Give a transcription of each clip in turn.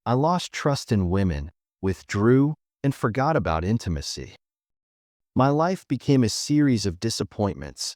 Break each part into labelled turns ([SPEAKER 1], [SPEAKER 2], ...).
[SPEAKER 1] I lost trust in women, withdrew, and forgot about intimacy. My life became a series of disappointments.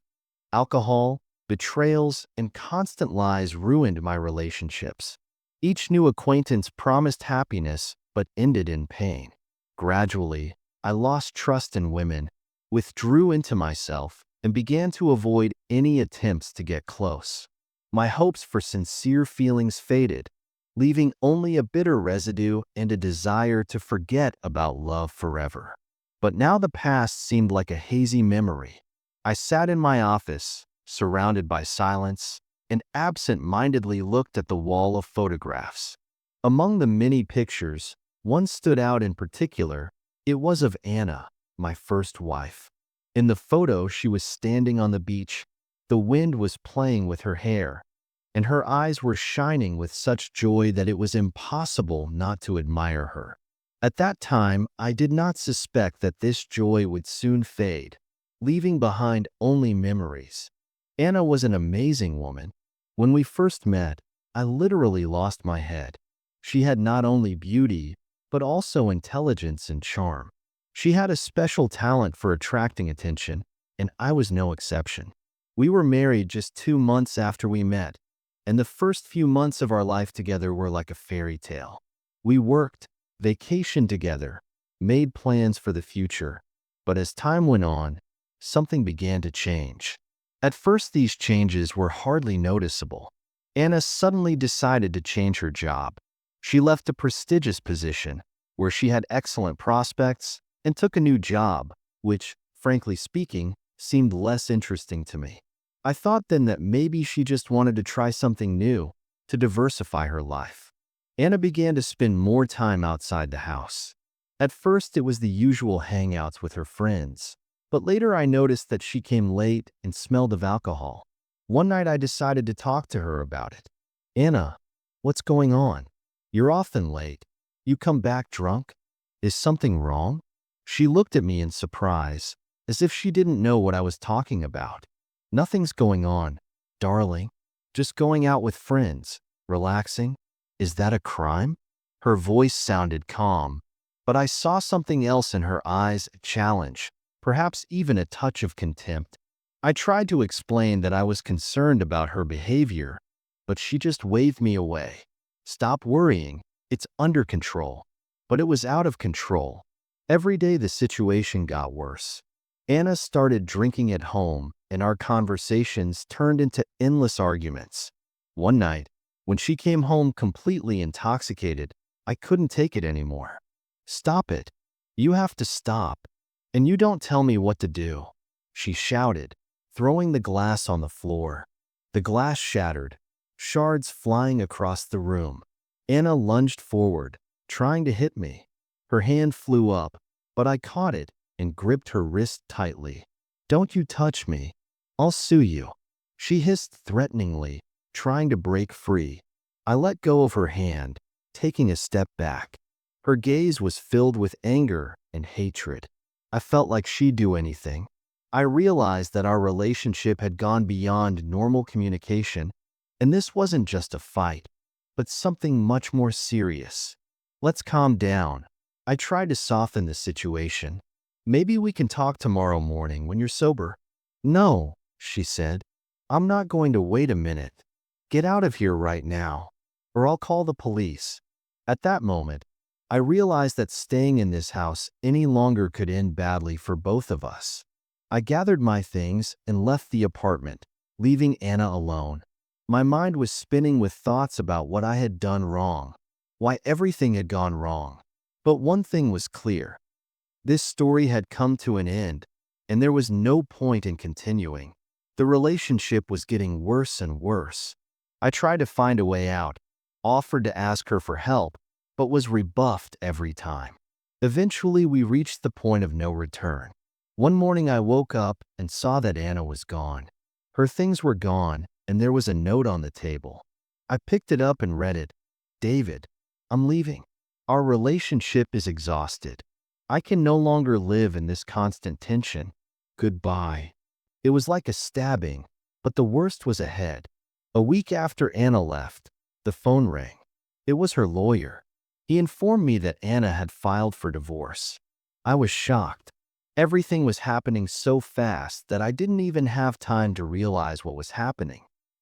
[SPEAKER 1] Alcohol, betrayals, and constant lies ruined my relationships. Each new acquaintance promised happiness but ended in pain. Gradually, I lost trust in women, withdrew into myself, and began to avoid any attempts to get close. My hopes for sincere feelings faded, leaving only a bitter residue and a desire to forget about love forever. But now the past seemed like a hazy memory. I sat in my office, surrounded by silence, and absent-mindedly looked at the wall of photographs. Among the many pictures, one stood out in particular. It was of Anna, my first wife. In the photo, she was standing on the beach. The wind was playing with her hair, and her eyes were shining with such joy that it was impossible not to admire her. At that time, I did not suspect that this joy would soon fade, leaving behind only memories. Anna was an amazing woman. When we first met, I literally lost my head. She had not only beauty, but also intelligence and charm. She had a special talent for attracting attention, and I was no exception. We were married just 2 months after we met, and the first few months of our life together were like a fairy tale. We worked, vacationed together, made plans for the future, but as time went on, something began to change. At first, these changes were hardly noticeable. Anna suddenly decided to change her job. She left a prestigious position where she had excellent prospects and took a new job, which, frankly speaking, seemed less interesting to me. I thought then that maybe she just wanted to try something new to diversify her life. Anna began to spend more time outside the house. At first, it was the usual hangouts with her friends, but later I noticed that she came late and smelled of alcohol. One night I decided to talk to her about it. "Anna, what's going on? You're often late. You come back drunk? Is something wrong?" She looked at me in surprise, as if she didn't know what I was talking about. "Nothing's going on, darling. Just going out with friends, relaxing. Is that a crime?" Her voice sounded calm, but I saw something else in her eyes, a challenge, perhaps even a touch of contempt. I tried to explain that I was concerned about her behavior, but she just waved me away. "Stop worrying. It's under control." But it was out of control. Every day the situation got worse. Anna started drinking at home, and our conversations turned into endless arguments. One night, when she came home completely intoxicated, I couldn't take it anymore. "Stop it. You have to stop. And you don't tell me what to do," she shouted, throwing the glass on the floor. The glass shattered, shards flying across the room. Anna lunged forward, trying to hit me. Her hand flew up, but I caught it and gripped her wrist tightly. "Don't you touch me. I'll sue you," she hissed threateningly, trying to break free. I let go of her hand, taking a step back. Her gaze was filled with anger and hatred. I felt like she'd do anything. I realized that our relationship had gone beyond normal communication, and this wasn't just a fight, but something much more serious. "Let's calm down." I tried to soften the situation. "Maybe we can talk tomorrow morning when you're sober." "No," she said. "I'm not going to wait a minute. Get out of here right now, or I'll call the police." At that moment, I realized that staying in this house any longer could end badly for both of us. I gathered my things and left the apartment, leaving Anna alone. My mind was spinning with thoughts about what I had done wrong, why everything had gone wrong. But one thing was clear. This story had come to an end, and there was no point in continuing. The relationship was getting worse and worse. I tried to find a way out, offered to ask her for help, but was rebuffed every time. Eventually, we reached the point of no return. One morning I woke up and saw that Anna was gone. Her things were gone, and there was a note on the table. I picked it up and read it. "David, I'm leaving. Our relationship is exhausted. I can no longer live in this constant tension. Goodbye." It was like a stabbing, but the worst was ahead. A week after Anna left, the phone rang. It was her lawyer. He informed me that Anna had filed for divorce. I was shocked. Everything was happening so fast that I didn't even have time to realize what was happening.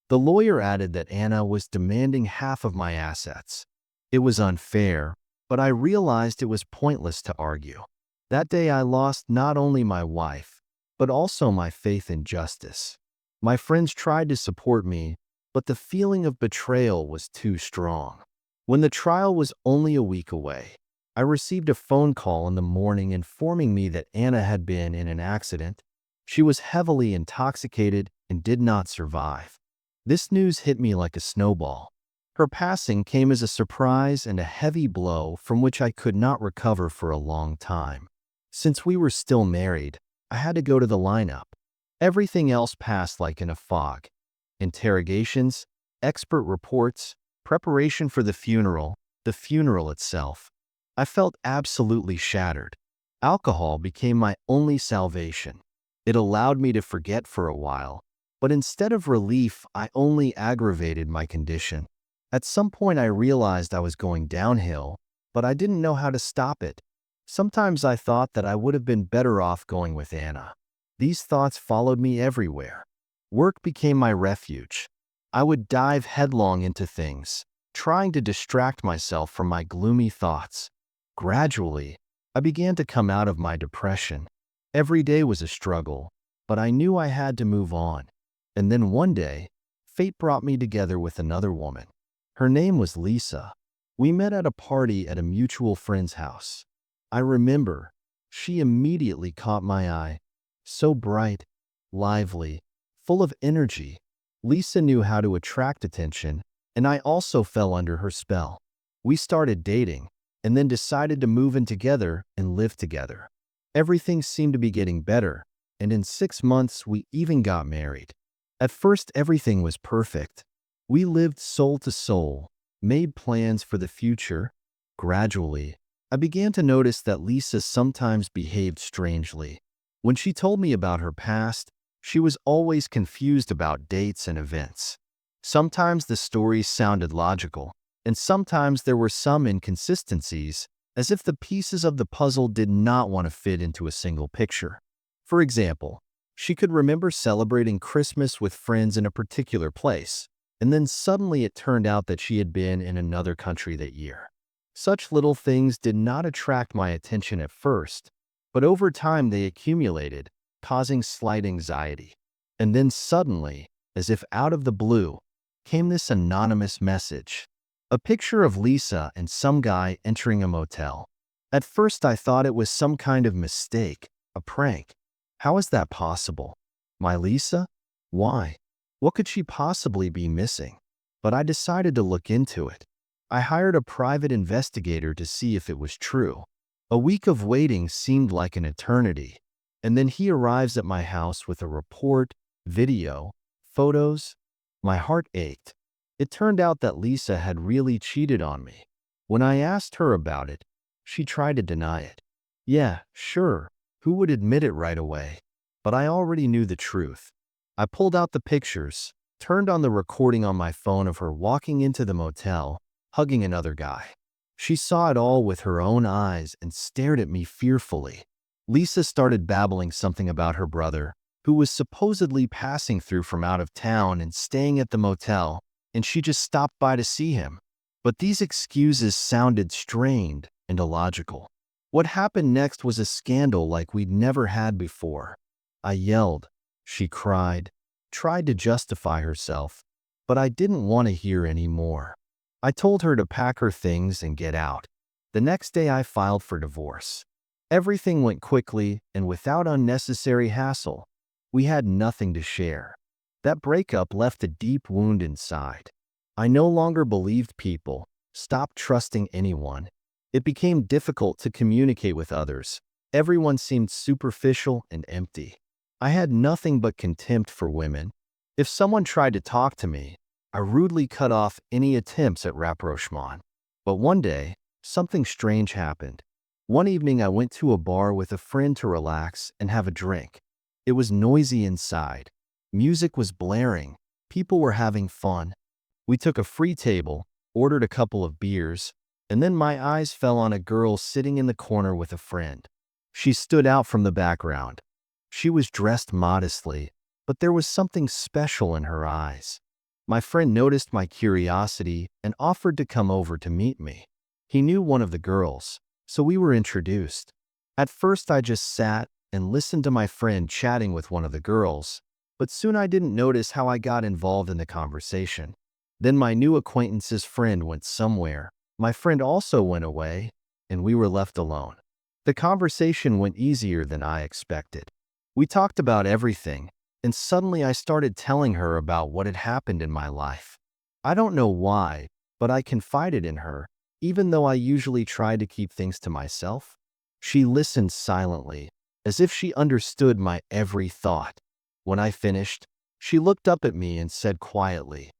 [SPEAKER 1] The lawyer added that Anna was demanding half of my assets. It was unfair, but I realized it was pointless to argue. That day I lost not only my wife, but also my faith in justice. My friends tried to support me, but the feeling of betrayal was too strong. When the trial was only a week away, I received a phone call in the morning informing me that Anna had been in an accident. She was heavily intoxicated and did not survive. This news hit me like a snowball. Her passing came as a surprise and a heavy blow from which I could not recover for a long time. Since we were still married, I had to go to the lineup. Everything else passed like in a fog. Interrogations, expert reports, preparation for the funeral itself. I felt absolutely shattered. Alcohol became my only salvation. It allowed me to forget for a while, but instead of relief, I only aggravated my condition. At some point I realized I was going downhill, but I didn't know how to stop it. Sometimes I thought that I would have been better off going with Anna. These thoughts followed me everywhere. Work became my refuge. I would dive headlong into things, trying to distract myself from my gloomy thoughts. Gradually, I began to come out of my depression. Every day was a struggle, but I knew I had to move on. And then one day, fate brought me together with another woman. Her name was Lisa. We met at a party at a mutual friend's house. I remember, she immediately caught my eye. So bright, lively, full of energy. Lisa knew how to attract attention, and I also fell under her spell. We started dating, and then decided to move in together and live together. Everything seemed to be getting better, and in 6 months we even got married. At first everything was perfect. We lived soul to soul, made plans for the future. Gradually, I began to notice that Lisa sometimes behaved strangely. When she told me about her past, she was always confused about dates and events. Sometimes the stories sounded logical, and sometimes there were some inconsistencies, as if the pieces of the puzzle did not want to fit into a single picture. For example, she could remember celebrating Christmas with friends in a particular place, and then suddenly it turned out that she had been in another country that year. Such little things did not attract my attention at first, but over time they accumulated, causing slight anxiety. And then suddenly, as if out of the blue, came this anonymous message. A picture of Lisa and some guy entering a motel. At first I thought it was some kind of mistake, a prank. How is that possible? My Lisa? Why? What could she possibly be missing? But I decided to look into it. I hired a private investigator to see if it was true. A week of waiting seemed like an eternity, and then he arrives at my house with a report, video, photos. My heart ached. It turned out that Lisa had really cheated on me. When I asked her about it, she tried to deny it. Yeah, sure, who would admit it right away? But I already knew the truth. I pulled out the pictures, turned on the recording on my phone of her walking into the motel, hugging another guy. She saw it all with her own eyes and stared at me fearfully. Lisa started babbling something about her brother, who was supposedly passing through from out of town and staying at the motel, and she just stopped by to see him. But these excuses sounded strained and illogical. What happened next was a scandal like we'd never had before. I yelled. She cried, tried to justify herself, but I didn't want to hear any more. I told her to pack her things and get out. The next day I filed for divorce. Everything went quickly and without unnecessary hassle. We had nothing to share. That breakup left a deep wound inside. I no longer believed people, stopped trusting anyone. It became difficult to communicate with others. Everyone seemed superficial and empty. I had nothing but contempt for women. If someone tried to talk to me, I rudely cut off any attempts at rapprochement. But one day, something strange happened. One evening I went to a bar with a friend to relax and have a drink. It was noisy inside. Music was blaring. People were having fun. We took a free table, ordered a couple of beers, And then my eyes fell on a girl sitting in the corner with a friend. She stood out from the background. She was dressed modestly, but there was something special in her eyes. My friend noticed my curiosity and offered to come over to meet me. He knew one of the girls, so we were introduced. At first I just sat and listened to my friend chatting with one of the girls, but soon I didn't notice how I got involved in the conversation. Then my new acquaintance's friend went somewhere. My friend also went away, and we were left alone. The conversation went easier than I expected. We talked about everything, and suddenly I started telling her about what had happened in my life. I don't know why, but I confided in her, even though I usually try to keep things to myself. She listened silently, as if she understood my every thought. When I finished, she looked up at me and said quietly,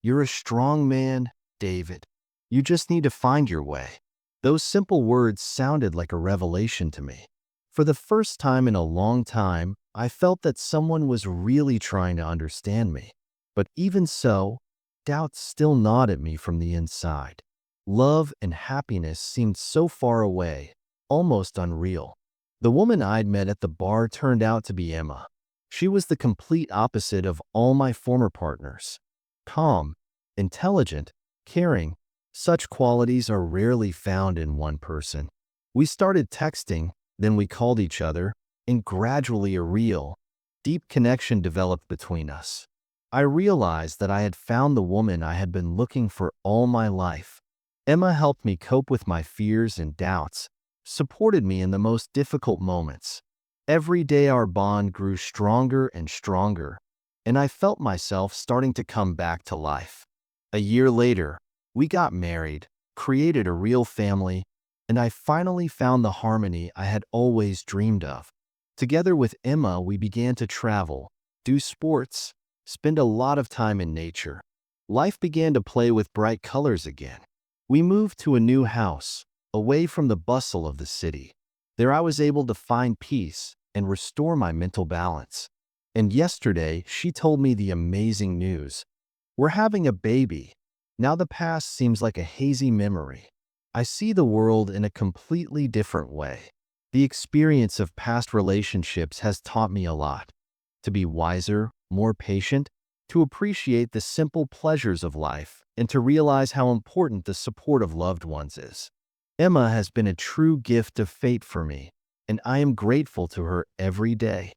[SPEAKER 1] "You're a strong man, David. You just need to find your way." Those simple words sounded like a revelation to me. For the first time in a long time, I felt that someone was really trying to understand me. But even so, doubts still gnawed at me from the inside. Love and happiness seemed so far away, almost unreal. The woman I'd met at the bar turned out to be Emma. She was the complete opposite of all my former partners. Calm, intelligent, caring, such qualities are rarely found in one person. We started texting, then we called each other, and gradually a real, deep connection developed between us. I realized that I had found the woman I had been looking for all my life. Emma helped me cope with my fears and doubts, supported me in the most difficult moments. Every day our bond grew stronger and stronger, and I felt myself starting to come back to life. A year later, we got married, created a real family, and I finally found the harmony I had always dreamed of. Together with Emma, we began to travel, do sports, spend a lot of time in nature. Life began to play with bright colors again. We moved to a new house, away from the bustle of the city. There I was able to find peace and restore my mental balance. And yesterday, she told me the amazing news. We're having a baby. Now the past seems like a hazy memory. I see the world in a completely different way. The experience of past relationships has taught me a lot. To be wiser, more patient, to appreciate the simple pleasures of life, and to realize how important the support of loved ones is. Emma has been a true gift of fate for me, and I am grateful to her every day.